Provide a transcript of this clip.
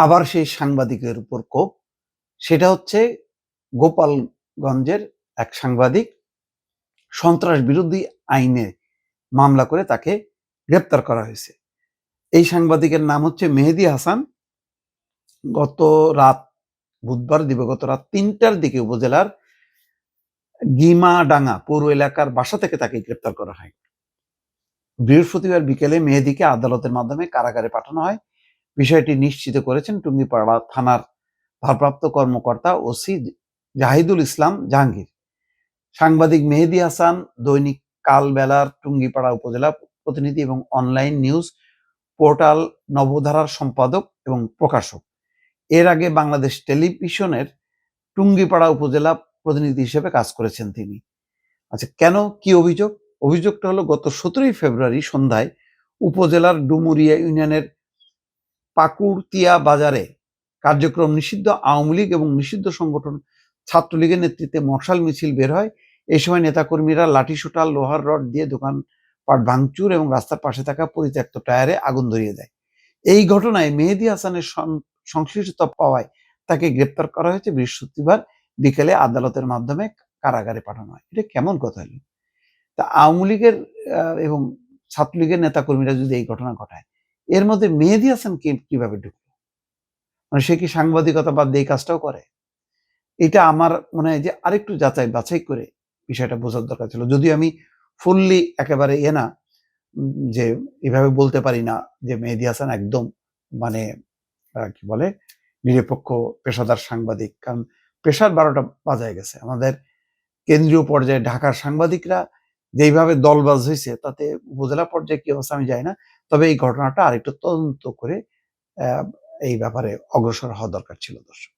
আবার সেই সাংবাদিকের উপর ক্ষোভ। সেটা হচ্ছে গোপালগঞ্জের এক সাংবাদিক সন্ত্রাস বিরোধী আইনে মামলা করে তাকে গ্রেপ্তার করা হয়েছে। এই সাংবাদিকের নাম হচ্ছে মেহেদী হাসান। বুধবার দিবাগত রাত ৩টার দিকে উপজেলার গিমাডাঙ্গা পৌর এলাকার বাসা থেকে তাকে গ্রেপ্তার করা হয়। বৃহস্পতিবার বিকেলে মেহেদীকে আদালতের মাধ্যমে কারাগারে পাঠানো হয়। বিষয়টি নিশ্চিত করেছেন টুঙ্গিপাড়া থানার ভারপ্রাপ্ত কর্মকর্তা ওসি জাহিদুল ইসলাম জাহাঙ্গীর। সাংবাদিক মেহেদী হাসান দৈনিক কালবেলার টুঙ্গিপাড়া উপজেলা প্রতিনিধি এবং অনলাইন নিউজ পোর্টাল নবধারার সম্পাদক এবং প্রকাশক। এর আগে বাংলাদেশ টেলিভিশনের টুঙ্গিপাড়া উপজেলা প্রতিনিধি হিসেবে কাজ করেছেন তিনি। আচ্ছা, কেন, কি অভিযোগ? অভিযোগটা হলো গত 17 ফেব্রুয়ারি সন্ধ্যায় উপজেলার ডুমুরিয়া ইউনিয়নের পাকুড়তিয়া বাজারে কার্যক্রম নিষিদ্ধ আওয়ামী লীগ এবং নিষিদ্ধ সংগঠন ছাত্রলীগের নেতৃত্বে মশাল মিছিল বের হয়। এই সময় নেতাকর্মীরা লাঠিসোঁটা, লোহার রড দিয়ে দোকানপাট ভাঙচুর এবং রাস্তার পাশে থাকা পরিত্যক্ত টায়ারে আগুন ধরিয়ে দেয়। এই ঘটনায় মেহেদী হাসানের সংশ্লিষ্টতা পাওয়ায় তাকে গ্রেপ্তার করা হয়েছে। বৃহস্পতিবার বিকেলে আদালতের মাধ্যমে কারাগারে পাঠানো হয়। এটা কেমন কথা হলো? তা আওয়ামী লীগের এবং ছাত্রলীগের নেতাকর্মীরা যদি এই ঘটনা ঘটায়, এর মধ্যে মেহেদী হাসান কিভাবে ঢুকলো? মানে সে কি সাংবাদিকতা বাদ দিয়ে এই কাজটাও করে? এটা আমার মনে হয় যে আরেকটু যাচাই বাছাই করে বিষয়টা বোঝার দরকার ছিল। যদিও আমি ফুললি একেবারে না, যে এভাবে বলতে পারি না যে মেহেদী হাসান একদম মানে কি বলে নিরপেক্ষ পেশাদার সাংবাদিক, কারণ পেশার 12টা বাজায় গেছে। আমাদের কেন্দ্রীয় পর্যায়ে ঢাকার সাংবাদিকরা যেইভাবে দলবাজ হয়েছে, তাতে উপজেলা পর্যায়ে কি অবস্থা আমি জানি না। তবে এই ঘটনাটা আরেকটু তদন্ত করে এই ব্যাপারে অগ্রসর হওয়া দরকার ছিল দর্শক।